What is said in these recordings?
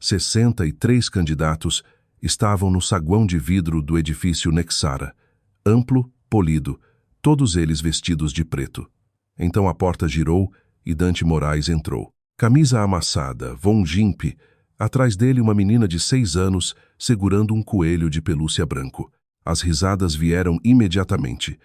63 candidatos estavam no saguão de vidro do edifício Nexara, amplo, polido, todos eles vestidos de preto. Então a porta girou e Dante Moraes entrou. Camisa amassada, Von Gimp, atrás dele uma menina de 6 anos segurando um coelho de pelúcia branco. As risadas vieram imediatamente.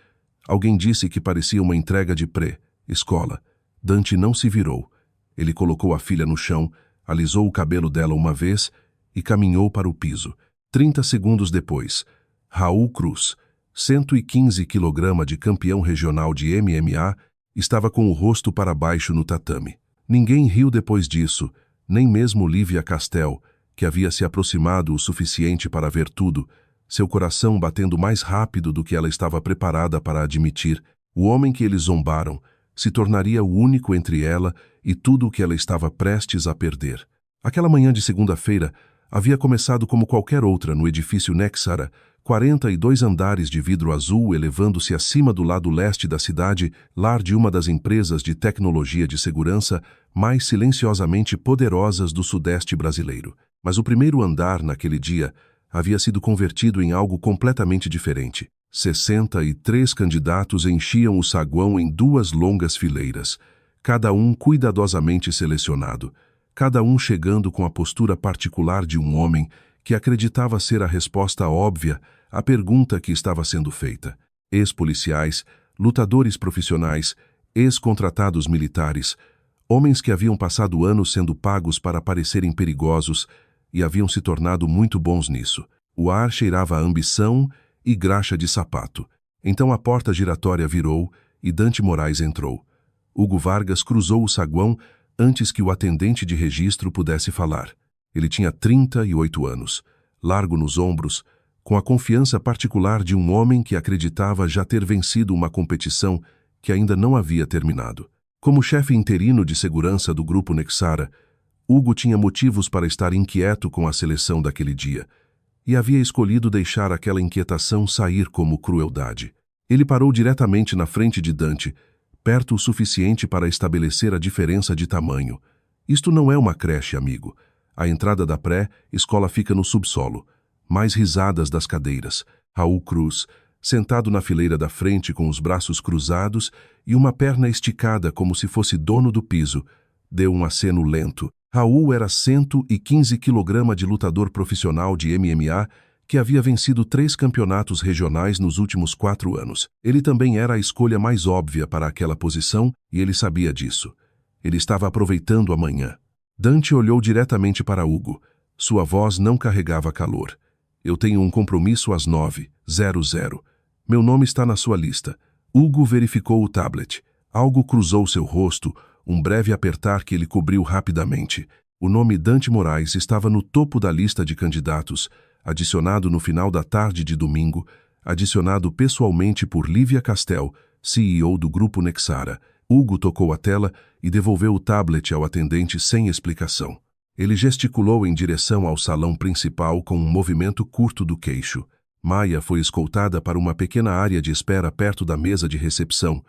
Alguém disse que parecia uma entrega de pré-escola. Dante não se virou. Ele colocou a filha no chão, alisou o cabelo dela uma vez e caminhou para o piso. 30 segundos depois, Raul Cruz, 115 kg de campeão regional de MMA, estava com o rosto para baixo no tatame. Ninguém riu depois disso, nem mesmo Lívia Castel, que havia se aproximado o suficiente para ver tudo, seu coração batendo mais rápido do que ela estava preparada para admitir. O homem que eles zombaram se tornaria o único entre ela e tudo o que ela estava prestes a perder. Aquela manhã de segunda-feira havia começado como qualquer outra no edifício Nexara, 42 andares de vidro azul elevando-se acima do lado leste da cidade, lar de uma das empresas de tecnologia de segurança mais silenciosamente poderosas do sudeste brasileiro. Mas o primeiro andar naquele dia havia sido convertido em algo completamente diferente. 63 candidatos enchiam o saguão em 2 longas fileiras, cada um cuidadosamente selecionado, cada um chegando com a postura particular de um homem que acreditava ser a resposta óbvia à pergunta que estava sendo feita. Ex-policiais, lutadores profissionais, ex-contratados militares, homens que haviam passado anos sendo pagos para parecerem perigosos e haviam se tornado muito bons nisso. O ar cheirava a ambição e graxa de sapato. Então a porta giratória virou e Dante Moraes entrou. Hugo Vargas cruzou o saguão antes que o atendente de registro pudesse falar. Ele tinha 38 anos, largo nos ombros, com a confiança particular de um homem que acreditava já ter vencido uma competição que ainda não havia terminado. Como chefe interino de segurança do Grupo Nexara, Hugo tinha motivos para estar inquieto com a seleção daquele dia, e havia escolhido deixar aquela inquietação sair como crueldade. Ele parou diretamente na frente de Dante, perto o suficiente para estabelecer a diferença de tamanho. Isto não é uma creche, amigo. A entrada da pré-escola fica no subsolo. Mais risadas das cadeiras. Raul Cruz, sentado na fileira da frente com os braços cruzados e uma perna esticada como se fosse dono do piso, deu um aceno lento. Raul era 115 kg de lutador profissional de MMA que havia vencido 3 campeonatos regionais nos últimos 4 anos. Ele também era a escolha mais óbvia para aquela posição e ele sabia disso. Ele estava aproveitando a manhã. Dante olhou diretamente para Hugo. Sua voz não carregava calor. Eu tenho um compromisso às 9h00. Meu nome está na sua lista. Hugo verificou o tablet. Algo cruzou seu rosto, um breve apertar que ele cobriu rapidamente. O nome Dante Moraes estava no topo da lista de candidatos, adicionado no final da tarde de domingo, adicionado pessoalmente por Lívia Castel, CEO do Grupo Nexara. Hugo tocou a tela e devolveu o tablet ao atendente sem explicação. Ele gesticulou em direção ao salão principal com um movimento curto do queixo. Maia foi escoltada para uma pequena área de espera perto da mesa de recepção,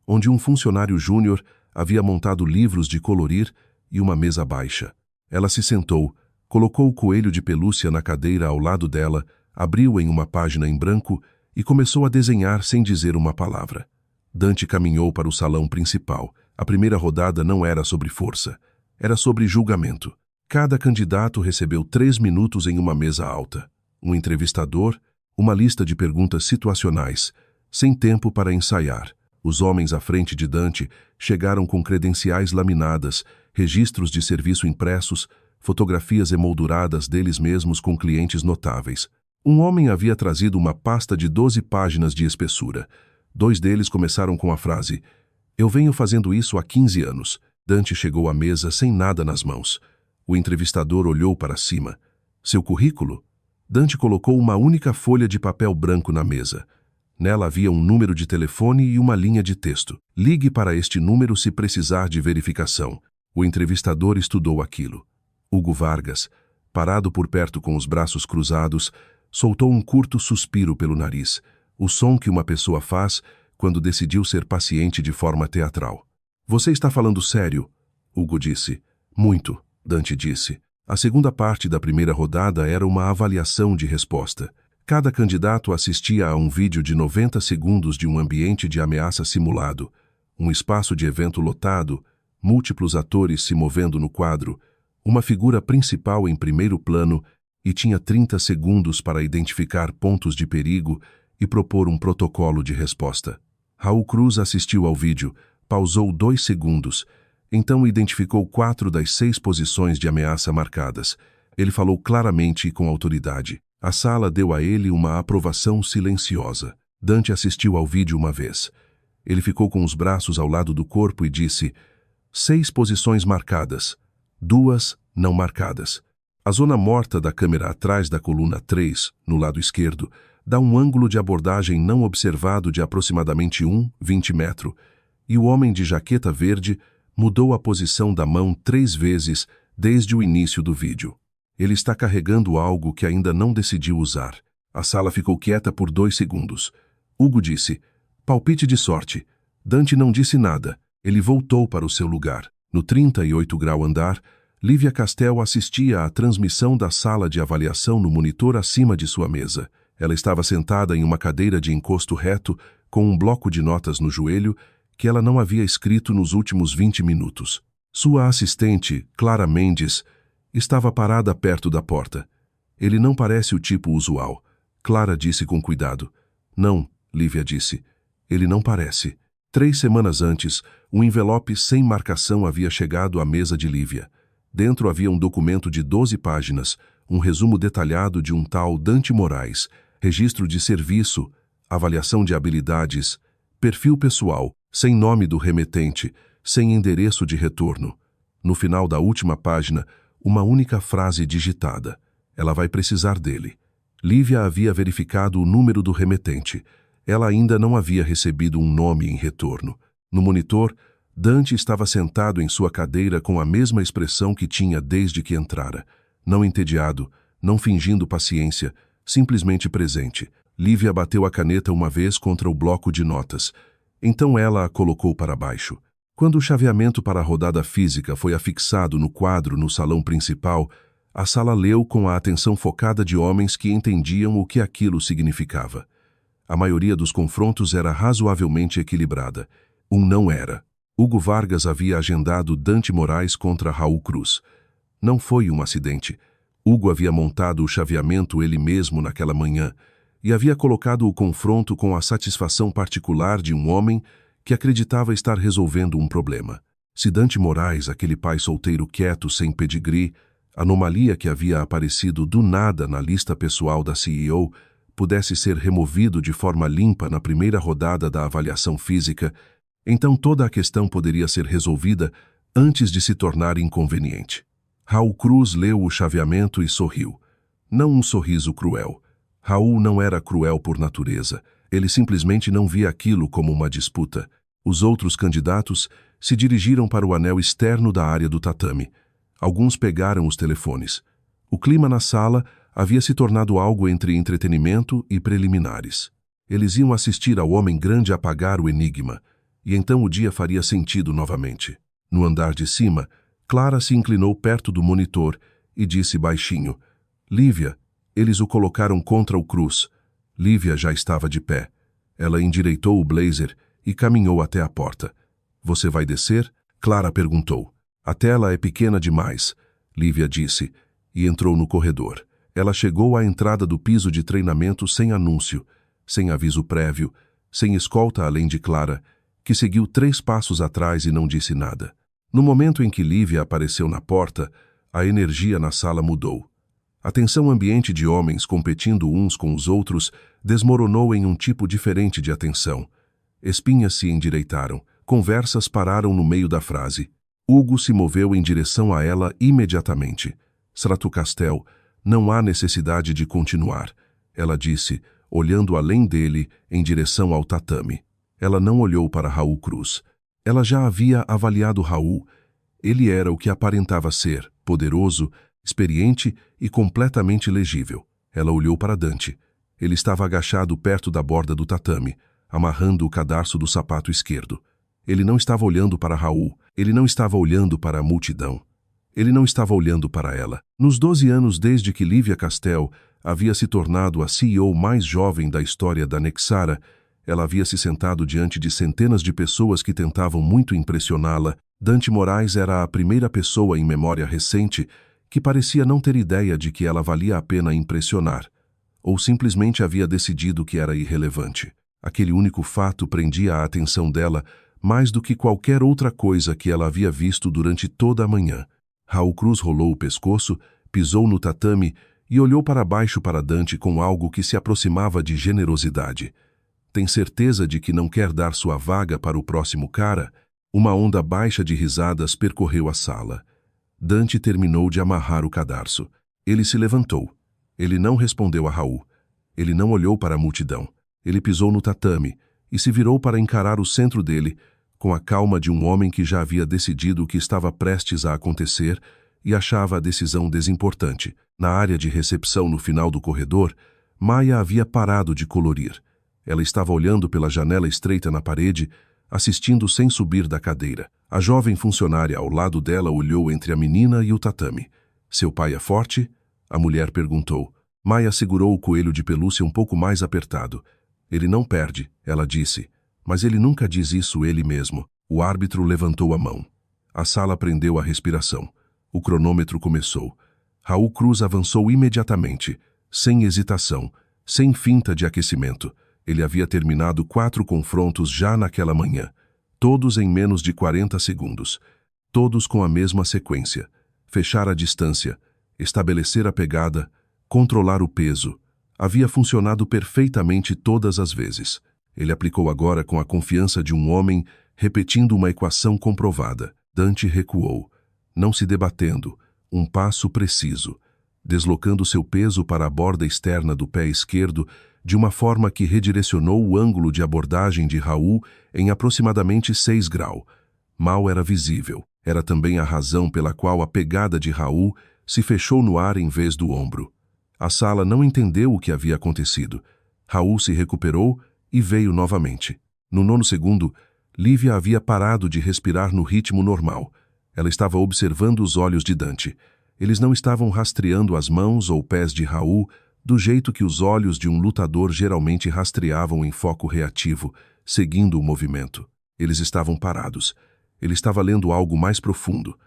onde um funcionário júnior havia montado livros de colorir e uma mesa baixa. Ela se sentou, colocou o coelho de pelúcia na cadeira ao lado dela, abriu em uma página em branco e começou a desenhar sem dizer uma palavra. Dante caminhou para o salão principal. A primeira rodada não era sobre força, era sobre julgamento. Cada candidato recebeu 3 minutos em uma mesa alta. Um entrevistador, uma lista de perguntas situacionais, sem tempo para ensaiar. Os homens à frente de Dante chegaram com credenciais laminadas, registros de serviço impressos, fotografias emolduradas deles mesmos com clientes notáveis. Um homem havia trazido uma pasta de 12 páginas de espessura. 2 deles começaram com a frase: "Eu venho fazendo isso há 15 anos." Dante chegou à mesa sem nada nas mãos. O entrevistador olhou para cima. Seu currículo? Dante colocou uma única folha de papel branco na mesa. Nela havia um número de telefone e uma linha de texto. "Ligue para este número se precisar de verificação." O entrevistador estudou aquilo. Hugo Vargas, parado por perto com os braços cruzados, soltou um curto suspiro pelo nariz, o som que uma pessoa faz quando decidiu ser paciente de forma teatral. "Você está falando sério?" Hugo disse. "Muito", Dante disse. A segunda parte da primeira rodada era uma avaliação de resposta. Cada candidato assistia a um vídeo de 90 segundos de um ambiente de ameaça simulado, um espaço de evento lotado, múltiplos atores se movendo no quadro, uma figura principal em primeiro plano e tinha 30 segundos para identificar pontos de perigo e propor um protocolo de resposta. Raul Cruz assistiu ao vídeo, pausou 2 segundos, então identificou 4 das 6 posições de ameaça marcadas. Ele falou claramente e com autoridade. A sala deu a ele uma aprovação silenciosa. Dante assistiu ao vídeo uma vez. Ele ficou com os braços ao lado do corpo e disse: 6 posições marcadas, 2 não marcadas. A zona morta da câmera atrás da coluna 3, no lado esquerdo, dá um ângulo de abordagem não observado de aproximadamente 20 metros, e o homem de jaqueta verde mudou a posição da mão 3 vezes desde o início do vídeo. Ele está carregando algo que ainda não decidiu usar. A sala ficou quieta por 2 segundos. Hugo disse: palpite de sorte. Dante não disse nada. Ele voltou para o seu lugar. No 38º andar, Lívia Castel assistia à transmissão da sala de avaliação no monitor acima de sua mesa. Ela estava sentada em uma cadeira de encosto reto, com um bloco de notas no joelho que ela não havia escrito nos últimos 20 minutos. Sua assistente, Clara Mendes, estava parada perto da porta. Ele não parece o tipo usual. Clara disse com cuidado. Não, Lívia disse. Ele não parece. 3 semanas antes, um envelope sem marcação havia chegado à mesa de Lívia. Dentro havia um documento de 12 páginas, um resumo detalhado de um tal Dante Moraes, registro de serviço, avaliação de habilidades, perfil pessoal, sem nome do remetente, sem endereço de retorno. No final da última página, uma única frase digitada. Ela vai precisar dele. Lívia havia verificado o número do remetente. Ela ainda não havia recebido um nome em retorno. No monitor, Dante estava sentado em sua cadeira com a mesma expressão que tinha desde que entrara. Não entediado, não fingindo paciência, simplesmente presente. Lívia bateu a caneta uma vez contra o bloco de notas. Então ela a colocou para baixo. Quando o chaveamento para a rodada física foi afixado no quadro no salão principal, a sala leu com a atenção focada de homens que entendiam o que aquilo significava. A maioria dos confrontos era razoavelmente equilibrada. Um não era. Hugo Vargas havia agendado Dante Moraes contra Raul Cruz. Não foi um acidente. Hugo havia montado o chaveamento ele mesmo naquela manhã e havia colocado o confronto com a satisfação particular de um homem que acreditava estar resolvendo um problema. Se Dante Moraes, aquele pai solteiro quieto sem pedigree, anomalia que havia aparecido do nada na lista pessoal da CEO, pudesse ser removido de forma limpa na primeira rodada da avaliação física, então toda a questão poderia ser resolvida antes de se tornar inconveniente. Raul Cruz leu o chaveamento e sorriu. Não um sorriso cruel. Raul não era cruel por natureza. Ele simplesmente não via aquilo como uma disputa. Os outros candidatos se dirigiram para o anel externo da área do tatame. Alguns pegaram os telefones. O clima na sala havia se tornado algo entre entretenimento e preliminares. Eles iam assistir ao homem grande apagar o enigma, e então o dia faria sentido novamente. No andar de cima, Clara se inclinou perto do monitor e disse baixinho: Lívia, eles o colocaram contra o Cruz. Lívia já estava de pé. Ela endireitou o blazer e caminhou até a porta. Você vai descer? Clara perguntou. A tela é pequena demais, Lívia disse, e entrou no corredor. Ela chegou à entrada do piso de treinamento sem anúncio, sem aviso prévio, sem escolta além de Clara, que seguiu 3 passos atrás e não disse nada. No momento em que Lívia apareceu na porta, a energia na sala mudou. A tensão ambiente de homens competindo uns com os outros desmoronou em um tipo diferente de atenção. Espinhas se endireitaram, conversas pararam no meio da frase. Hugo se moveu em direção a ela imediatamente. Stratocastel, não há necessidade de continuar, ela disse, olhando além dele em direção ao tatame. Ela não olhou para Raul Cruz. Ela já havia avaliado Raul. Ele era o que aparentava ser, poderoso, experiente e completamente legível. Ela olhou para Dante. Ele estava agachado perto da borda do tatame, amarrando o cadarço do sapato esquerdo. Ele não estava olhando para Raul. Ele não estava olhando para a multidão. Ele não estava olhando para ela. Nos 12 anos desde que Lívia Castell havia se tornado a CEO mais jovem da história da Nexara, ela havia se sentado diante de centenas de pessoas que tentavam muito impressioná-la. Dante Moraes era a primeira pessoa em memória recente que parecia não ter ideia de que ela valia a pena impressionar, ou simplesmente havia decidido que era irrelevante. Aquele único fato prendia a atenção dela mais do que qualquer outra coisa que ela havia visto durante toda a manhã. Raul Cruz rolou o pescoço, pisou no tatame e olhou para baixo para Dante com algo que se aproximava de generosidade. Tem certeza de que não quer dar sua vaga para o próximo cara? Uma onda baixa de risadas percorreu a sala. Dante terminou de amarrar o cadarço. Ele se levantou. Ele não respondeu a Raul. Ele não olhou para a multidão. Ele pisou no tatame e se virou para encarar o centro dele, com a calma de um homem que já havia decidido o que estava prestes a acontecer e achava a decisão desimportante. Na área de recepção no final do corredor, Maia havia parado de colorir. Ela estava olhando pela janela estreita na parede, assistindo sem subir da cadeira. A jovem funcionária ao lado dela olhou entre a menina e o tatame. Seu pai é forte? A mulher perguntou. Maia segurou o coelho de pelúcia um pouco mais apertado. Ele não perde, ela disse. Mas ele nunca diz isso ele mesmo. O árbitro levantou a mão. A sala prendeu a respiração. O cronômetro começou. Raul Cruz avançou imediatamente, sem hesitação, sem finta de aquecimento. Ele havia terminado 4 confrontos já naquela manhã. Todos em menos de 40 segundos. Todos com a mesma sequência. Fechar a distância, estabelecer a pegada, controlar o peso. Havia funcionado perfeitamente todas as vezes. Ele aplicou agora com a confiança de um homem, repetindo uma equação comprovada. Dante recuou, não se debatendo, um passo preciso, deslocando seu peso para a borda externa do pé esquerdo de uma forma que redirecionou o ângulo de abordagem de Raul em aproximadamente 6 graus. Mal era visível. Era também a razão pela qual a pegada de Raul se fechou no ar em vez do ombro. A sala não entendeu o que havia acontecido. Raul se recuperou e veio novamente. No 9º segundo, Lívia havia parado de respirar no ritmo normal. Ela estava observando os olhos de Dante. Eles não estavam rastreando as mãos ou pés de Raul do jeito que os olhos de um lutador geralmente rastreavam em foco reativo, seguindo o movimento. Eles estavam parados. Ele estava lendo algo mais profundo.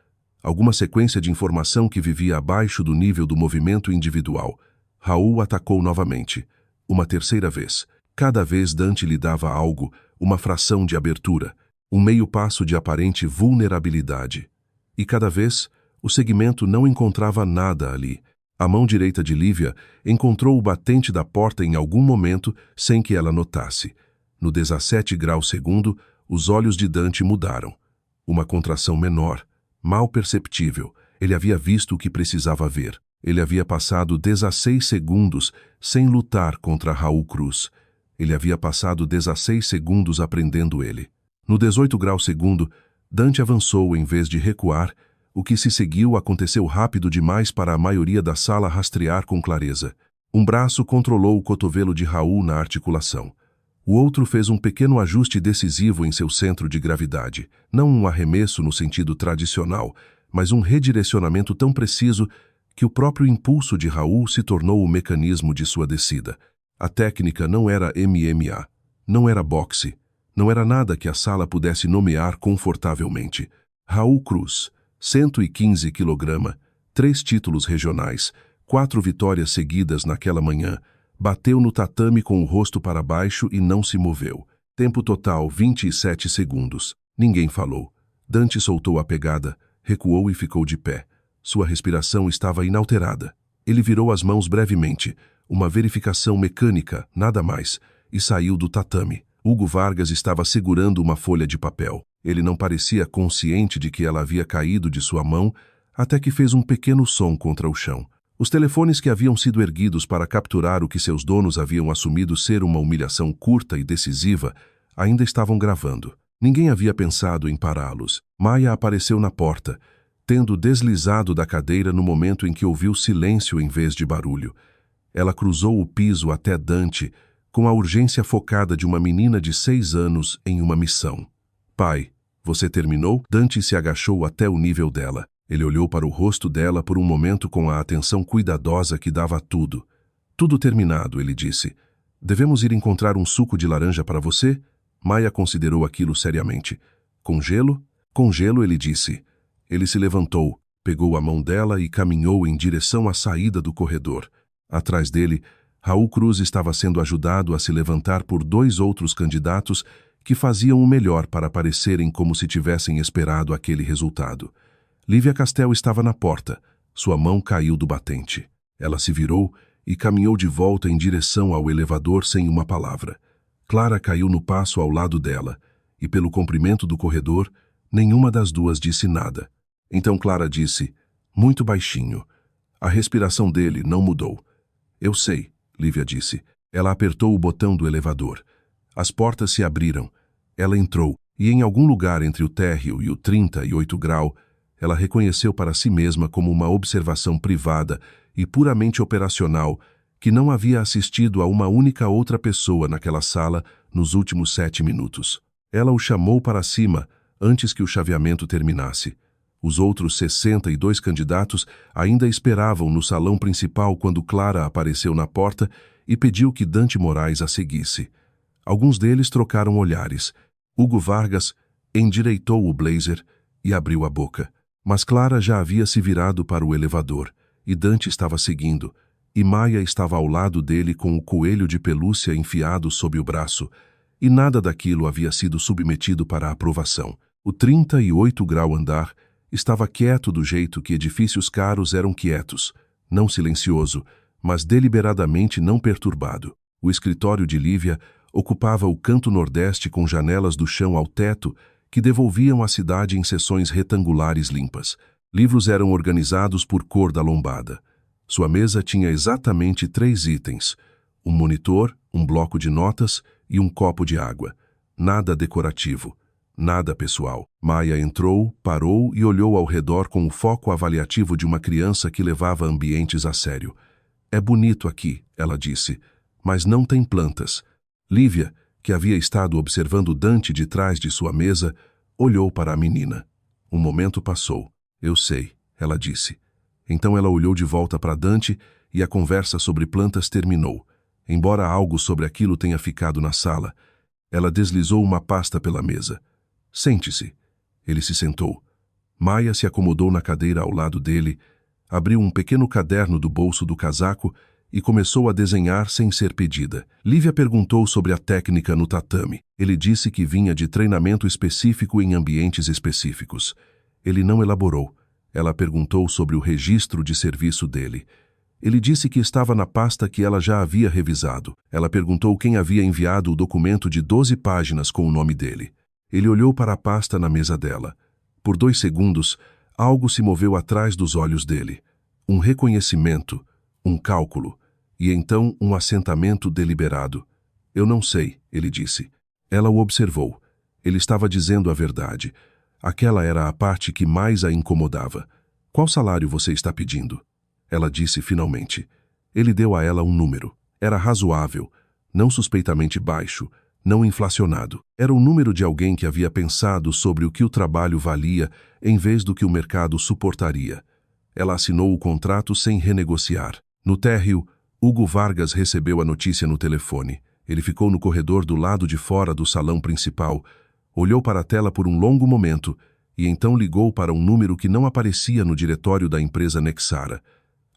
Alguma sequência de informação que vivia abaixo do nível do movimento individual. Raul atacou novamente. Uma terceira vez. Cada vez Dante lhe dava algo, uma fração de abertura, um meio passo de aparente vulnerabilidade. E cada vez, o segmento não encontrava nada ali. A mão direita de Lívia encontrou o batente da porta em algum momento sem que ela notasse. No 17 graus segundo, os olhos de Dante mudaram. Uma contração menor, mal perceptível. Ele havia visto o que precisava ver. Ele havia passado 16 segundos sem lutar contra Raul Cruz. Ele havia passado 16 segundos aprendendo ele. No 18 graus segundo, Dante avançou em vez de recuar. O que se seguiu aconteceu rápido demais para a maioria da sala rastrear com clareza. Um braço controlou o cotovelo de Raul na articulação. O outro fez um pequeno ajuste decisivo em seu centro de gravidade. Não um arremesso no sentido tradicional, mas um redirecionamento tão preciso que o próprio impulso de Raul se tornou o mecanismo de sua descida. A técnica não era MMA, não era boxe, não era nada que a sala pudesse nomear confortavelmente. Raul Cruz, 115 kg, 3 títulos regionais, 4 vitórias seguidas naquela manhã, bateu no tatame com o rosto para baixo e não se moveu. Tempo total 27 segundos. Ninguém falou. Dante soltou a pegada, recuou e ficou de pé. Sua respiração estava inalterada. Ele virou as mãos brevemente, uma verificação mecânica, nada mais, e saiu do tatame. Hugo Vargas estava segurando uma folha de papel. Ele não parecia consciente de que ela havia caído de sua mão, até que fez um pequeno som contra o chão. Os telefones que haviam sido erguidos para capturar o que seus donos haviam assumido ser uma humilhação curta e decisiva ainda estavam gravando. Ninguém havia pensado em pará-los. Maia apareceu na porta, tendo deslizado da cadeira no momento em que ouviu silêncio em vez de barulho. Ela cruzou o piso até Dante, com a urgência focada de uma menina de 6 anos em uma missão. Pai, você terminou? Dante se agachou até o nível dela. Ele olhou para o rosto dela por um momento com a atenção cuidadosa que dava a tudo. Tudo terminado, ele disse. Devemos ir encontrar um suco de laranja para você? Maya considerou aquilo seriamente. Com gelo? Com gelo, ele disse. Ele se levantou, pegou a mão dela e caminhou em direção à saída do corredor. Atrás dele, Raul Cruz estava sendo ajudado a se levantar por 2 outros candidatos que faziam o melhor para parecerem como se tivessem esperado aquele resultado. Lívia Castel estava na porta. Sua mão caiu do batente. Ela se virou e caminhou de volta em direção ao elevador sem uma palavra. Clara caiu no passo ao lado dela, e pelo comprimento do corredor, nenhuma das duas disse nada. Então Clara disse, muito baixinho. A respiração dele não mudou. Eu sei, Lívia disse. Ela apertou o botão do elevador. As portas se abriram. Ela entrou, e em algum lugar entre o térreo e o 38 grau, ela reconheceu para si mesma como uma observação privada e puramente operacional que não havia assistido a uma única outra pessoa naquela sala nos últimos 7 minutos. Ela o chamou para cima antes que o chaveamento terminasse. Os outros 62 candidatos ainda esperavam no salão principal quando Clara apareceu na porta e pediu que Dante Moraes a seguisse. Alguns deles trocaram olhares. Hugo Vargas endireitou o blazer e abriu a boca. Mas Clara já havia se virado para o elevador, e Dante estava seguindo, e Maya estava ao lado dele com o coelho de pelúcia enfiado sob o braço, e nada daquilo havia sido submetido para aprovação. O 38 grau andar estava quieto do jeito que edifícios caros eram quietos, não silencioso, mas deliberadamente não perturbado. O escritório de Lívia ocupava o canto nordeste com janelas do chão ao teto que devolviam a cidade em seções retangulares limpas. Livros eram organizados por cor da lombada. Sua mesa tinha exatamente 3 itens: um monitor, um bloco de notas e um copo de água. Nada decorativo, nada pessoal. Maya entrou, parou e olhou ao redor com o foco avaliativo de uma criança que levava ambientes a sério. É bonito aqui, ela disse, mas não tem plantas. Lívia, que havia estado observando Dante de trás de sua mesa, olhou para a menina. Um momento passou. Eu sei, ela disse. Então ela olhou de volta para Dante e a conversa sobre plantas terminou. Embora algo sobre aquilo tenha ficado na sala, ela deslizou uma pasta pela mesa. Sente-se. Ele se sentou. Maya se acomodou na cadeira ao lado dele, abriu um pequeno caderno do bolso do casaco e começou a desenhar sem ser pedida. Lívia perguntou sobre a técnica no tatame. Ele disse que vinha de treinamento específico em ambientes específicos. Ele não elaborou. Ela perguntou sobre o registro de serviço dele. Ele disse que estava na pasta que ela já havia revisado. Ela perguntou quem havia enviado o documento de 12 páginas com o nome dele. Ele olhou para a pasta na mesa dela. Por 2 segundos, algo se moveu atrás dos olhos dele. Um reconhecimento, um cálculo, e então um assentamento deliberado. Eu não sei, ele disse. Ela o observou. Ele estava dizendo a verdade. Aquela era a parte que mais a incomodava. Qual salário você está pedindo? Ela disse finalmente. Ele deu a ela um número. Era razoável, não suspeitamente baixo, não inflacionado. Era o número de alguém que havia pensado sobre o que o trabalho valia em vez do que o mercado suportaria. Ela assinou o contrato sem renegociar. No térreo, Hugo Vargas recebeu a notícia no telefone. Ele ficou no corredor do lado de fora do salão principal, olhou para a tela por um longo momento e então ligou para um número que não aparecia no diretório da empresa Nexara.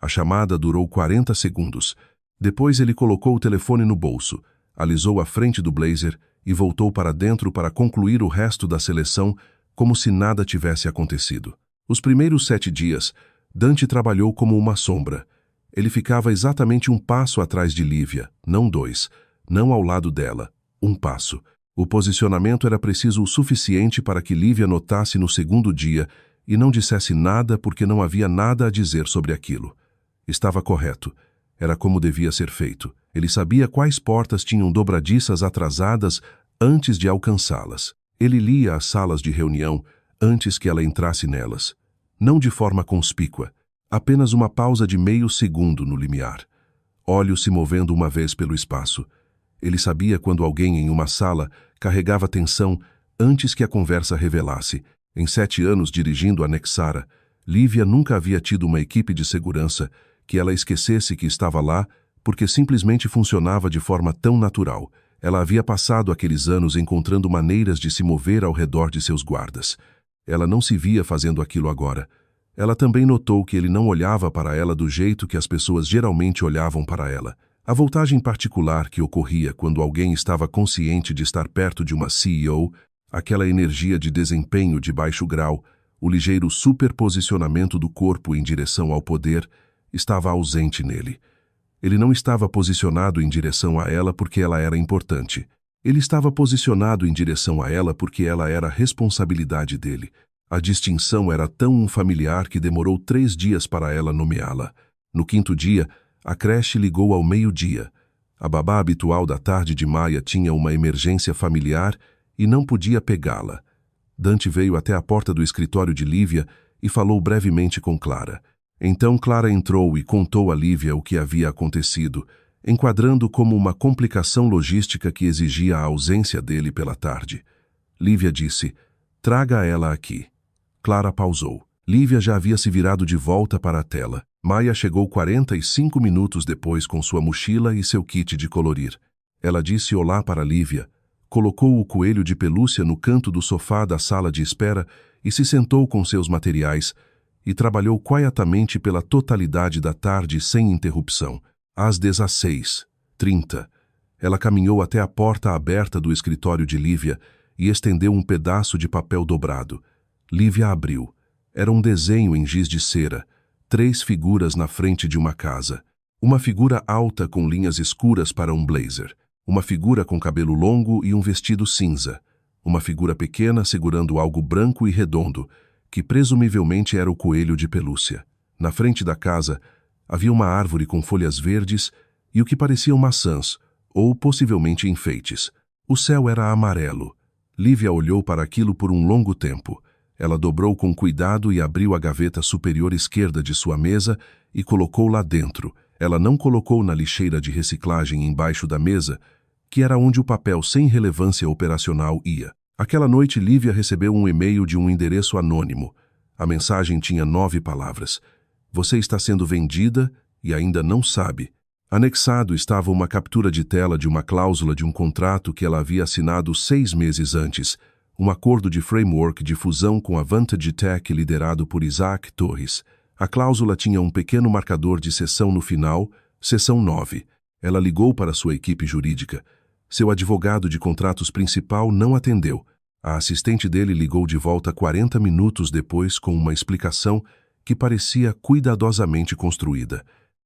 A chamada durou 40 segundos. Depois ele colocou o telefone no bolso, alisou a frente do blazer e voltou para dentro para concluir o resto da seleção como se nada tivesse acontecido. Os primeiros 7 dias, Dante trabalhou como uma sombra. Ele ficava exatamente um passo atrás de Lívia, não 2, não ao lado dela, um passo. O posicionamento era preciso o suficiente para que Lívia notasse no segundo dia e não dissesse nada porque não havia nada a dizer sobre aquilo. Estava correto. Era como devia ser feito. Ele sabia quais portas tinham dobradiças atrasadas antes de alcançá-las. Ele lia as salas de reunião antes que ela entrasse nelas. Não de forma conspícua, apenas uma pausa de meio segundo no limiar. Olhos se movendo uma vez pelo espaço. Ele sabia quando alguém em uma sala carregava tensão antes que a conversa revelasse. Em 7 anos dirigindo a Nexara, Lívia nunca havia tido uma equipe de segurança que ela esquecesse que estava lá porque simplesmente funcionava de forma tão natural. Ela havia passado aqueles anos encontrando maneiras de se mover ao redor de seus guardas. Ela não se via fazendo aquilo agora. Ela também notou que ele não olhava para ela do jeito que as pessoas geralmente olhavam para ela. A voltagem particular que ocorria quando alguém estava consciente de estar perto de uma CEO, aquela energia de desempenho de baixo grau, o ligeiro superposicionamento do corpo em direção ao poder, estava ausente nele. Ele não estava posicionado em direção a ela porque ela era importante. Ele estava posicionado em direção a ela porque ela era a responsabilidade dele. A distinção era tão familiar que demorou 3 dias para ela nomeá-la. No 5º dia, a creche ligou ao meio-dia. A babá habitual da tarde de Maia tinha uma emergência familiar e não podia pegá-la. Dante veio até a porta do escritório de Lívia e falou brevemente com Clara. Então Clara entrou e contou a Lívia o que havia acontecido, enquadrando como uma complicação logística que exigia a ausência dele pela tarde. Lívia disse, "Traga ela aqui." Clara pausou. Lívia já havia se virado de volta para a tela. Maia chegou 45 minutos depois com sua mochila e seu kit de colorir. Ela disse olá para Lívia, colocou o coelho de pelúcia no canto do sofá da sala de espera e se sentou com seus materiais e trabalhou quietamente pela totalidade da tarde sem interrupção. Às 16h30, ela caminhou até a porta aberta do escritório de Lívia e estendeu um pedaço de papel dobrado. Lívia abriu. Era um desenho em giz de cera, 3 figuras na frente de uma casa. Uma figura alta com linhas escuras para um blazer. Uma figura com cabelo longo e um vestido cinza. Uma figura pequena segurando algo branco e redondo, que presumivelmente era o coelho de pelúcia. Na frente da casa, havia uma árvore com folhas verdes e o que pareciam maçãs, ou possivelmente enfeites. O céu era amarelo. Lívia olhou para aquilo por um longo tempo. Ela dobrou com cuidado e abriu a gaveta superior esquerda de sua mesa e colocou lá dentro. Ela não colocou na lixeira de reciclagem embaixo da mesa, que era onde o papel sem relevância operacional ia. Aquela noite, Lívia recebeu um e-mail de um endereço anônimo. A mensagem tinha 9 palavras. Você está sendo vendida e ainda não sabe. Anexado estava uma captura de tela de uma cláusula de um contrato que ela havia assinado 6 meses antes, um acordo de framework de fusão com a Vantage Tech liderado por Isaac Torres. A cláusula tinha um pequeno marcador de sessão no final, sessão 9. Ela ligou para sua equipe jurídica. Seu advogado de contratos principal não atendeu. A assistente dele ligou de volta 40 minutos depois com uma explicação que parecia cuidadosamente construída.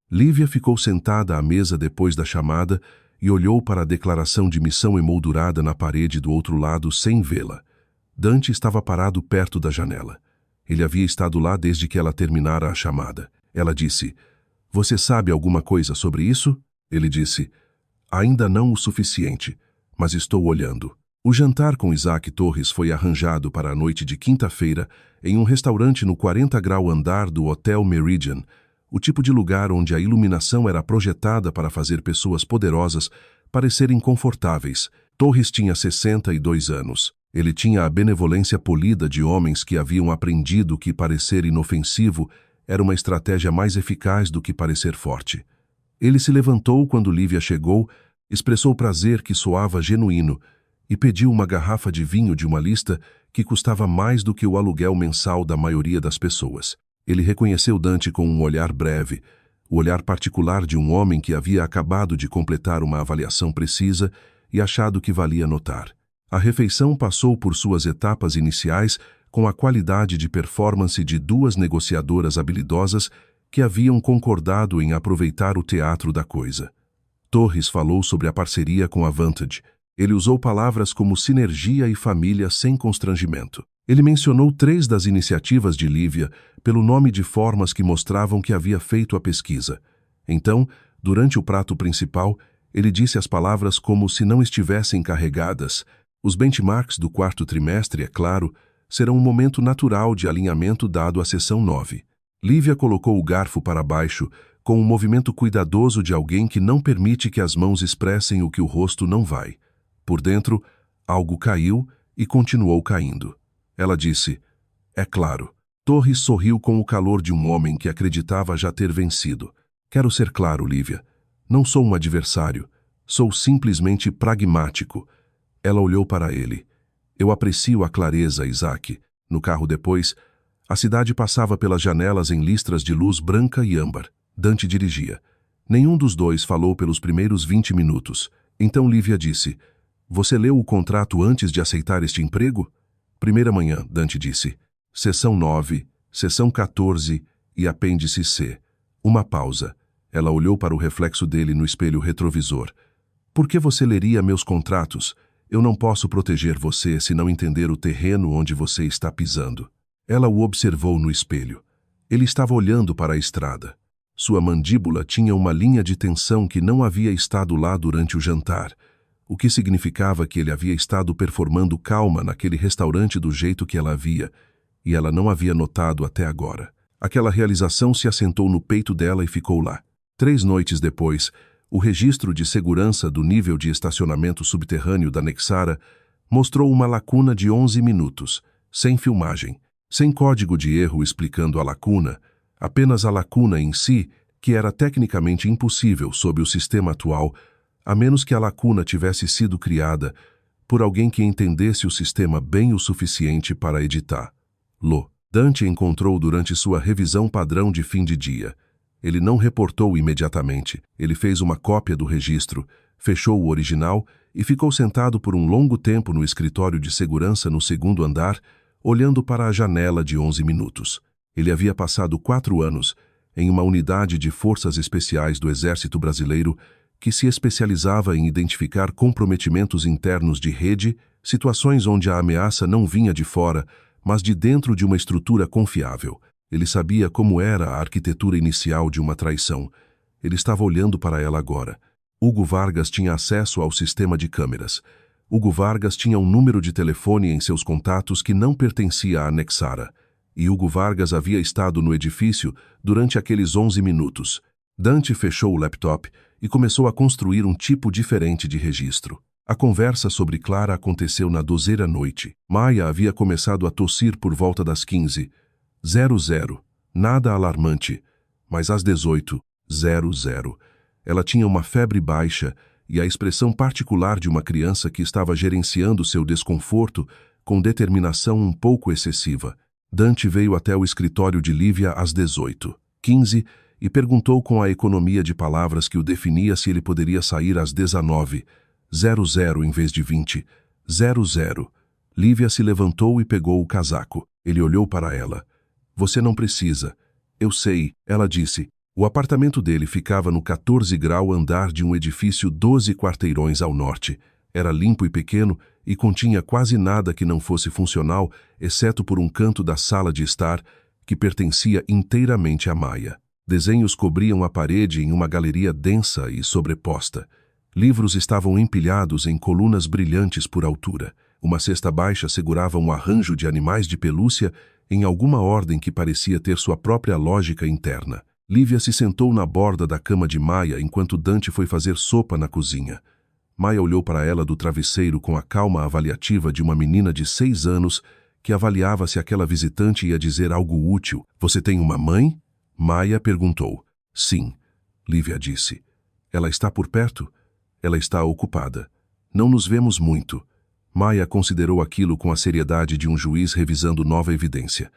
Lívia ficou sentada à mesa depois da chamada e olhou para a declaração de missão emoldurada na parede do outro lado sem vê-la. Dante estava parado perto da janela. Ele havia estado lá desde que ela terminara a chamada. Ela disse, "Você sabe alguma coisa sobre isso?" Ele disse, "Ainda não o suficiente, mas estou olhando." O jantar com Isaac Torres foi arranjado para a noite de quinta-feira em um restaurante no 40º andar do Hotel Meridian, o tipo de lugar onde a iluminação era projetada para fazer pessoas poderosas parecerem confortáveis. Torres tinha 62 anos. Ele tinha a benevolência polida de homens que haviam aprendido que parecer inofensivo era uma estratégia mais eficaz do que parecer forte. Ele se levantou quando Lívia chegou, expressou prazer que soava genuíno e pediu uma garrafa de vinho de uma lista que custava mais do que o aluguel mensal da maioria das pessoas. Ele reconheceu Dante com um olhar breve, o olhar particular de um homem que havia acabado de completar uma avaliação precisa e achado que valia notar. A refeição passou por suas etapas iniciais com a qualidade de performance de 2 negociadoras habilidosas que haviam concordado em aproveitar o teatro da coisa. Torres falou sobre a parceria com a Vantage. Ele usou palavras como sinergia e família sem constrangimento. Ele mencionou 3 das iniciativas de Lívia pelo nome de formas que mostravam que havia feito a pesquisa. Então, durante o prato principal, ele disse as palavras como se não estivessem carregadas. Os benchmarks do 4º trimestre, é claro, serão um momento natural de alinhamento dado à sessão 9. Lívia colocou o garfo para baixo, com um movimento cuidadoso de alguém que não permite que as mãos expressem o que o rosto não vai. Por dentro, algo caiu e continuou caindo. Ela disse, "É claro." Torres sorriu com o calor de um homem que acreditava já ter vencido. Quero ser claro, Lívia. Não sou um adversário. Sou simplesmente pragmático. Ela olhou para ele. Eu aprecio a clareza, Isaac. No carro depois, a cidade passava pelas janelas em listras de luz branca e âmbar. Dante dirigia. Nenhum dos dois falou pelos primeiros 20 minutos. Então Lívia disse, você leu o contrato antes de aceitar este emprego? Primeira manhã, Dante disse. Seção 9, seção 14 e apêndice C. Uma pausa. Ela olhou para o reflexo dele no espelho retrovisor. Por que você leria meus contratos? Eu não posso proteger você se não entender o terreno onde você está pisando. Ela o observou no espelho. Ele estava olhando para a estrada. Sua mandíbula tinha uma linha de tensão que não havia estado lá durante o jantar, o que significava que ele havia estado performando calma naquele restaurante do jeito que ela havia, e ela não havia notado até agora. Aquela realização se assentou no peito dela e ficou lá. 3 noites depois, o registro de segurança do nível de estacionamento subterrâneo da Nexara mostrou uma lacuna de 11 minutos, sem filmagem, sem código de erro explicando a lacuna, apenas a lacuna em si, que era tecnicamente impossível sob o sistema atual, a menos que a lacuna tivesse sido criada por alguém que entendesse o sistema bem o suficiente para editá-lo. Dante encontrou durante sua revisão padrão de fim de dia. Ele não reportou imediatamente. Ele fez uma cópia do registro, fechou o original e ficou sentado por um longo tempo no escritório de segurança no 2º andar, olhando para a janela de 11 minutos. Ele havia passado 4 anos em uma unidade de forças especiais do Exército Brasileiro que se especializava em identificar comprometimentos internos de rede, situações onde a ameaça não vinha de fora, mas de dentro de uma estrutura confiável. Ele sabia como era a arquitetura inicial de uma traição. Ele estava olhando para ela agora. Hugo Vargas tinha acesso ao sistema de câmeras. Hugo Vargas tinha um número de telefone em seus contatos que não pertencia à Nexara. E Hugo Vargas havia estado no edifício durante aqueles 11 minutos. Dante fechou o laptop e começou a construir um tipo diferente de registro. A conversa sobre Clara aconteceu na 12ª noite. Maia havia começado a tossir por volta das 15:00. Nada alarmante, mas às 18:00, ela tinha uma febre baixa e a expressão particular de uma criança que estava gerenciando seu desconforto com determinação um pouco excessiva. Dante veio até o escritório de Lívia às 18:15 e perguntou com a economia de palavras que o definia se ele poderia sair às 19:00 em vez de 20:00. Lívia se levantou e pegou o casaco. Ele olhou para ela. Você não precisa. Eu sei, ela disse. O apartamento dele ficava no 14º andar de um edifício 12 quarteirões ao norte. Era limpo e pequeno e continha quase nada que não fosse funcional, exceto por um canto da sala de estar, que pertencia inteiramente a Maia. Desenhos cobriam a parede em uma galeria densa e sobreposta. Livros estavam empilhados em colunas brilhantes por altura. Uma cesta baixa segurava um arranjo de animais de pelúcia em alguma ordem que parecia ter sua própria lógica interna. Lívia se sentou na borda da cama de Maia enquanto Dante foi fazer sopa na cozinha. Maia olhou para ela do travesseiro com a calma avaliativa de uma menina de 6 anos que avaliava se aquela visitante ia dizer algo útil. Você tem uma mãe? Maia perguntou. Sim, Lívia disse. Ela está por perto? Ela está ocupada. Não nos vemos muito. Maia considerou aquilo com a seriedade de um juiz revisando nova evidência.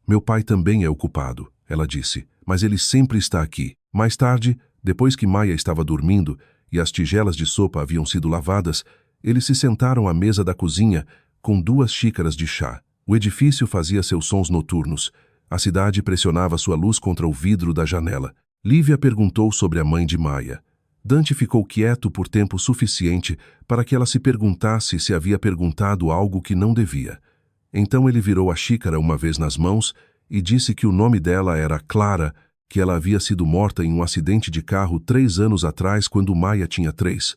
Meu pai também é ocupado, ela disse, mas ele sempre está aqui. Mais tarde, depois que Maia estava dormindo e as tigelas de sopa haviam sido lavadas, eles se sentaram à mesa da cozinha com 2 xícaras de chá. O edifício fazia seus sons noturnos. A cidade pressionava sua luz contra o vidro da janela. Lívia perguntou sobre a mãe de Maia. Dante ficou quieto por tempo suficiente para que ela se perguntasse se havia perguntado algo que não devia. Então ele virou a xícara uma vez nas mãos e disse que o nome dela era Clara, que ela havia sido morta em um acidente de carro 3 anos atrás quando Maia tinha 3,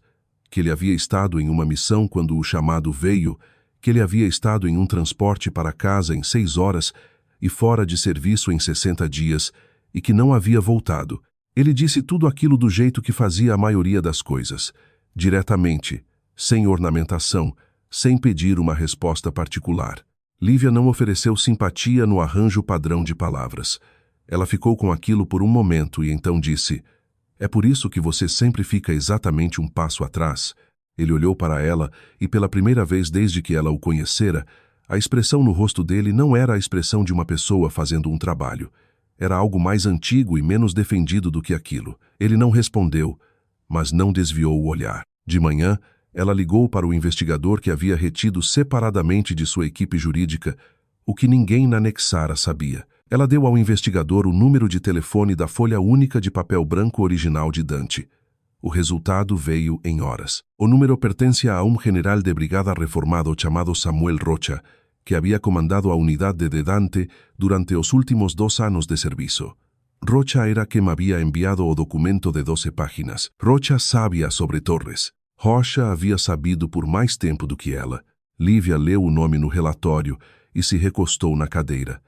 que ele havia estado em uma missão quando o chamado veio, que ele havia estado em um transporte para casa em 6 horas e fora de serviço em 60 dias, e que não havia voltado. Ele disse tudo aquilo do jeito que fazia a maioria das coisas, diretamente, sem ornamentação, sem pedir uma resposta particular. Lívia não ofereceu simpatia no arranjo padrão de palavras. Ela ficou com aquilo por um momento e então disse: "É por isso que você sempre fica exatamente um passo atrás?" Ele olhou para ela e, pela primeira vez desde que ela o conhecera, a expressão no rosto dele não era a expressão de uma pessoa fazendo um trabalho. Era algo mais antigo e menos defendido do que aquilo. Ele não respondeu, mas não desviou o olhar. De manhã, ela ligou para o investigador que havia retido separadamente de sua equipe jurídica o que ninguém na Nexara sabia. Ela deu ao investigador o número de telefone da folha única de papel branco original de Dante. O resultado veio em horas. O número pertencia a um general de brigada reformado chamado Samuel Rocha, que havia comandado a unidade de Dante durante os últimos 2 anos de serviço. Rocha era quem havia enviado o documento de 12 páginas. Rocha sabia sobre Torres. Rocha havia sabido por mais tempo do que ela. Lívia leu o nome no relatório e se recostou na cadeira.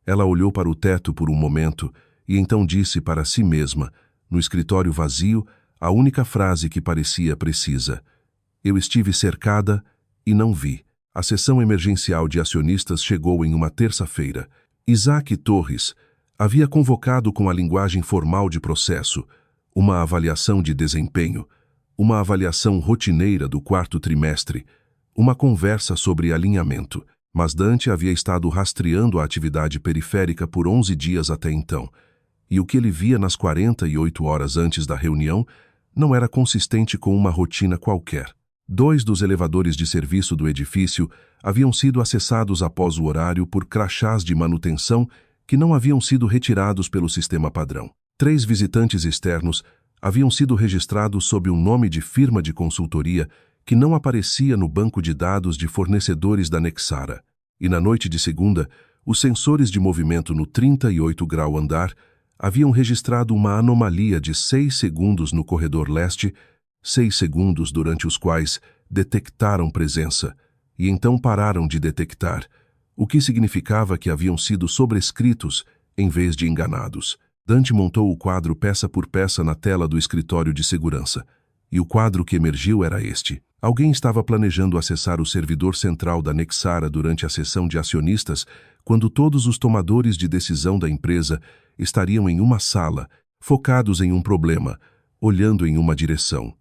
Ela olhou para o teto por um momento e então disse para si mesma, no escritório vazio, a única frase que parecia precisa: "Eu estive cercada e não vi." A sessão emergencial de acionistas chegou em uma terça-feira. Isaac Torres havia convocado com a linguagem formal de processo uma avaliação de desempenho, uma avaliação rotineira do 4º trimestre, uma conversa sobre alinhamento. Mas Dante havia estado rastreando a atividade periférica por 11 dias até então, e o que ele via nas 48 horas antes da reunião não era consistente com uma rotina qualquer. 2 dos elevadores de serviço do edifício haviam sido acessados após o horário por crachás de manutenção que não haviam sido retirados pelo sistema padrão. 3 visitantes externos haviam sido registrados sob um nome de firma de consultoria que não aparecia no banco de dados de fornecedores da Nexara. E na noite de segunda, os sensores de movimento no 38º andar haviam registrado uma anomalia de 6 segundos no corredor leste, 6 segundos durante os quais detectaram presença, e então pararam de detectar, o que significava que haviam sido sobrescritos em vez de enganados. Dante montou o quadro peça por peça na tela do escritório de segurança, e o quadro que emergiu era este. Alguém estava planejando acessar o servidor central da Nexara durante a sessão de acionistas, quando todos os tomadores de decisão da empresa estariam em uma sala, focados em um problema, olhando em uma direção.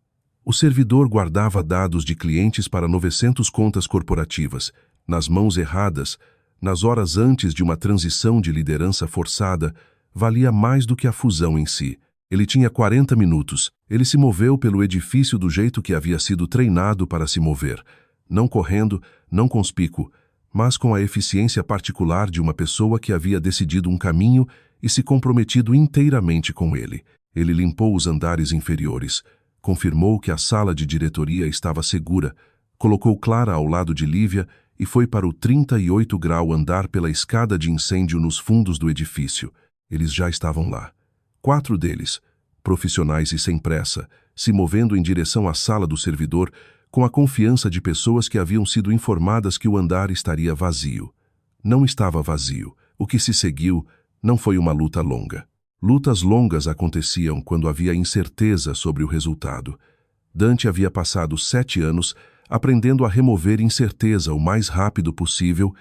O servidor guardava dados de clientes para 900 contas corporativas, nas mãos erradas, nas horas antes de uma transição de liderança forçada, valia mais do que a fusão em si. Ele tinha 40 minutos. Ele se moveu pelo edifício do jeito que havia sido treinado para se mover, não correndo, não conspícuo, mas com a eficiência particular de uma pessoa que havia decidido um caminho e se comprometido inteiramente com ele. Ele limpou os andares inferiores, confirmou que a sala de diretoria estava segura, colocou Clara ao lado de Lívia e foi para o 38º andar pela escada de incêndio nos fundos do edifício. Eles já estavam lá. 4 deles, profissionais e sem pressa, se movendo em direção à sala do servidor com a confiança de pessoas que haviam sido informadas que o andar estaria vazio. Não estava vazio. O que se seguiu não foi uma luta longa. Lutas longas aconteciam quando havia incerteza sobre o resultado. Dante havia passado 7 anos aprendendo a remover incerteza o mais rápido possível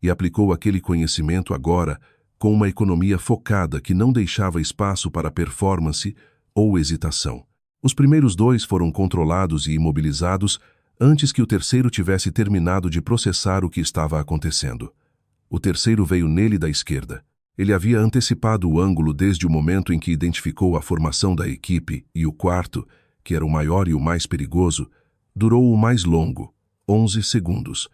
e aplicou aquele conhecimento agora com uma economia focada que não deixava espaço para performance ou hesitação. Os primeiros 2 foram controlados e imobilizados antes que o terceiro tivesse terminado de processar o que estava acontecendo. O terceiro veio nele da esquerda. Ele havia antecipado o ângulo desde o momento em que identificou a formação da equipe e o quarto, que era o maior e o mais perigoso, durou o mais longo, 11 segundos.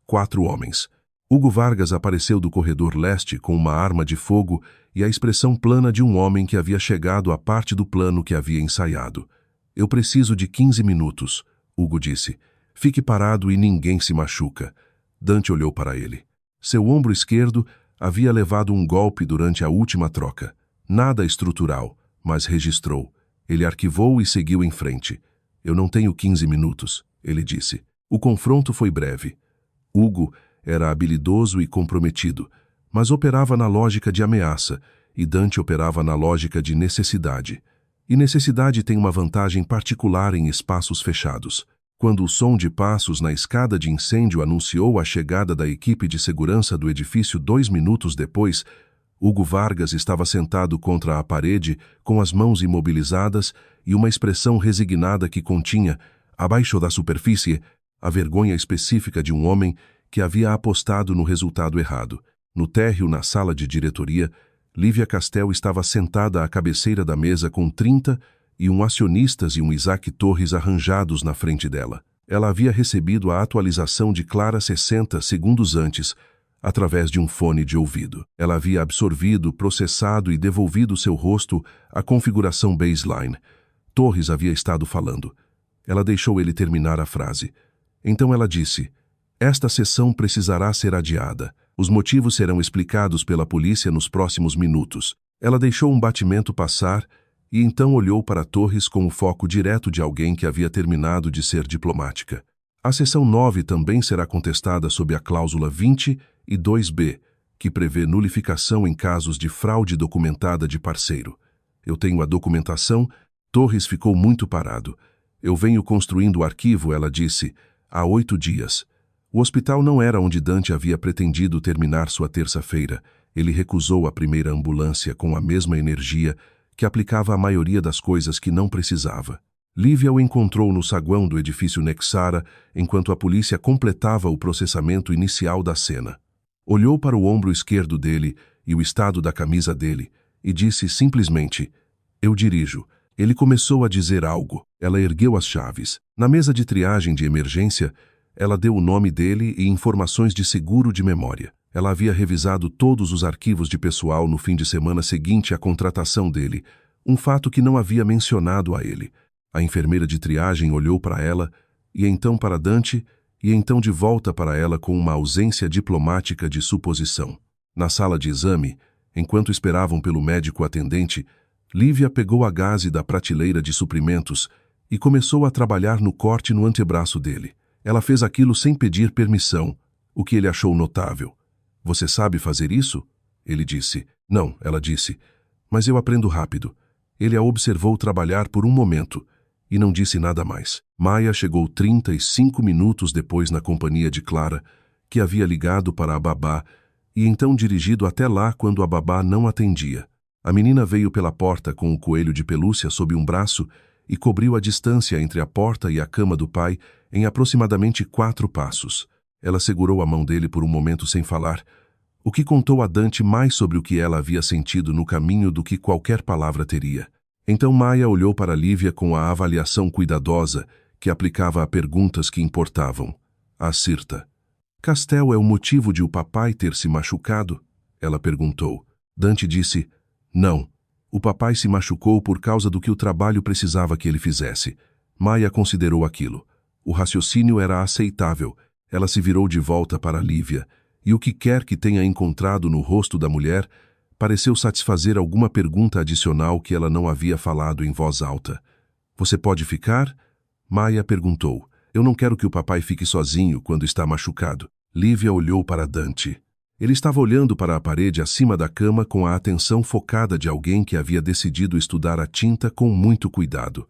4 homens. Hugo Vargas apareceu do corredor leste com uma arma de fogo e a expressão plana de um homem que havia chegado à parte do plano que havia ensaiado. "Eu preciso de 15 minutos", Hugo disse. "Fique parado e ninguém se machuca." Dante olhou para ele. Seu ombro esquerdo havia levado um golpe durante a última troca. Nada estrutural, mas registrou. Ele arquivou e seguiu em frente. "Eu não tenho 15 minutos", ele disse. O confronto foi breve. Hugo era habilidoso e comprometido, mas operava na lógica de ameaça, e Dante operava na lógica de necessidade. E necessidade tem uma vantagem particular em espaços fechados. Quando o som de passos na escada de incêndio anunciou a chegada da equipe de segurança do edifício 2 minutos depois, Hugo Vargas estava sentado contra a parede, com as mãos imobilizadas e uma expressão resignada que continha, abaixo da superfície, a vergonha específica de um homem que havia apostado no resultado errado. No térreo, na sala de diretoria, Lívia Castel estava sentada à cabeceira da mesa com 31 acionistas e um Isaac Torres arranjados na frente dela. Ela havia recebido a atualização de Clara 60 segundos antes, através de um fone de ouvido. Ela havia absorvido, processado e devolvido seu rosto à configuração baseline. Torres havia estado falando. Ela deixou ele terminar a frase. Então ela disse: "Esta sessão precisará ser adiada. Os motivos serão explicados pela polícia nos próximos minutos." Ela deixou um batimento passar e então olhou para Torres com o foco direto de alguém que havia terminado de ser diplomática. A seção 9 também será contestada sob a cláusula 22B, que prevê nulificação em casos de fraude documentada de parceiro. Eu tenho a documentação. Torres ficou muito parado. Eu venho construindo o arquivo, ela disse, há 8 dias. O hospital não era onde Dante havia pretendido terminar sua terça-feira. Ele recusou a primeira ambulância com a mesma energia que aplicava à maioria das coisas que não precisava. Lívia o encontrou no saguão do edifício Nexara, enquanto a polícia completava o processamento inicial da cena. Olhou para o ombro esquerdo dele e o estado da camisa dele, e disse simplesmente: "Eu dirijo." Ele começou a dizer algo. Ela ergueu as chaves. Na mesa de triagem de emergência, ela deu o nome dele e informações de seguro de memória. Ela havia revisado todos os arquivos de pessoal no fim de semana seguinte à contratação dele, um fato que não havia mencionado a ele. A enfermeira de triagem olhou para ela, e então para Dante, e então de volta para ela com uma ausência diplomática de suposição. Na sala de exame, enquanto esperavam pelo médico atendente, Lívia pegou a gaze da prateleira de suprimentos e começou a trabalhar no corte no antebraço dele. Ela fez aquilo sem pedir permissão, o que ele achou notável. "Você sabe fazer isso?" Ele disse. "Não," ela disse, "mas eu aprendo rápido." Ele a observou trabalhar por um momento e não disse nada mais. Maia chegou 35 minutos depois na companhia de Clara, que havia ligado para a babá e então dirigido até lá quando a babá não atendia. A menina veio pela porta com o coelho de pelúcia sob um braço e cobriu a distância entre a porta e a cama do pai em aproximadamente 4 passos. Ela segurou a mão dele por um momento sem falar, o que contou a Dante mais sobre o que ela havia sentido no caminho do que qualquer palavra teria. Então Maia olhou para Lívia com a avaliação cuidadosa que aplicava a perguntas que importavam. "Acerta. Castel é o motivo de o papai ter se machucado?" Ela perguntou. Dante disse: "Não. O papai se machucou por causa do que o trabalho precisava que ele fizesse." Maia considerou aquilo. O raciocínio era aceitável. Ela se virou de volta para Lívia, e o que quer que tenha encontrado no rosto da mulher pareceu satisfazer alguma pergunta adicional que ela não havia falado em voz alta. "Você pode ficar?" Maia perguntou. "Eu não quero que o papai fique sozinho quando está machucado." Lívia olhou para Dante. Ele estava olhando para a parede acima da cama com a atenção focada de alguém que havia decidido estudar a tinta com muito cuidado.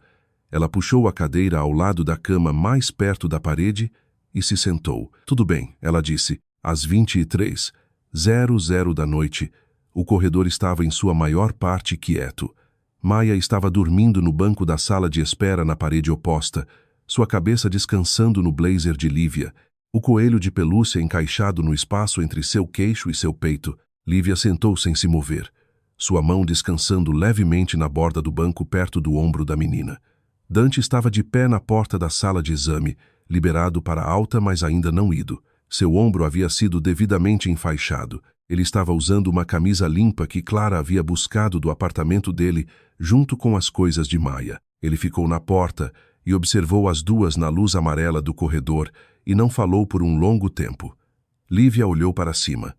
Ela puxou a cadeira ao lado da cama mais perto da parede e se sentou. "Tudo bem," ela disse. Às 23h00 da noite, o corredor estava em sua maior parte quieto. Maia estava dormindo no banco da sala de espera na parede oposta, sua cabeça descansando no blazer de Lívia, o coelho de pelúcia encaixado no espaço entre seu queixo e seu peito. Lívia sentou sem se mover, sua mão descansando levemente na borda do banco perto do ombro da menina. Dante estava de pé na porta da sala de exame, liberado para alta, mas ainda não ido. Seu ombro havia sido devidamente enfaixado. Ele estava usando uma camisa limpa que Clara havia buscado do apartamento dele, junto com as coisas de Maia. Ele ficou na porta e observou as duas na luz amarela do corredor e não falou por um longo tempo. Lívia olhou para cima.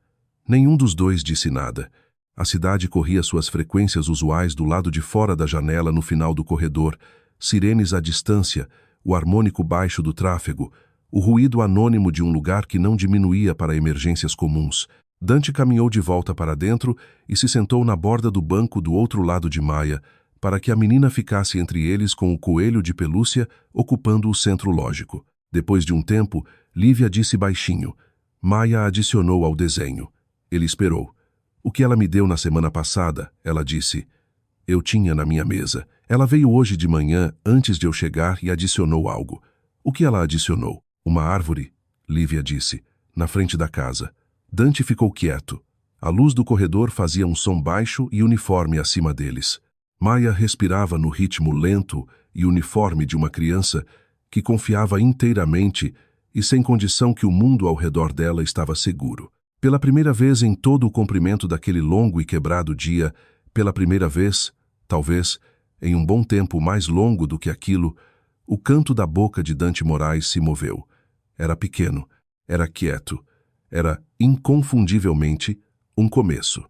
Nenhum dos dois disse nada. A cidade corria suas frequências usuais do lado de fora da janela no final do corredor, sirenes à distância, o harmônico baixo do tráfego, o ruído anônimo de um lugar que não diminuía para emergências comuns. Dante caminhou de volta para dentro e se sentou na borda do banco do outro lado de Maia, para que a menina ficasse entre eles com o coelho de pelúcia ocupando o centro lógico. Depois de um tempo, Lívia disse baixinho. Maia adicionou ao desenho. Ele esperou. O que ela me deu na semana passada, ela disse. Eu tinha na minha mesa. Ela veio hoje de manhã, antes de eu chegar, e adicionou algo. O que ela adicionou? Uma árvore, Lívia disse, na frente da casa. Dante ficou quieto. A luz do corredor fazia um som baixo e uniforme acima deles. Maia respirava no ritmo lento e uniforme de uma criança que confiava inteiramente e sem condição que o mundo ao redor dela estava seguro. Pela primeira vez em todo o comprimento daquele longo e quebrado dia, pela primeira vez, talvez, em um bom tempo mais longo do que aquilo, o canto da boca de Dante Moraes se moveu. Era pequeno, era quieto, era inconfundivelmente um começo.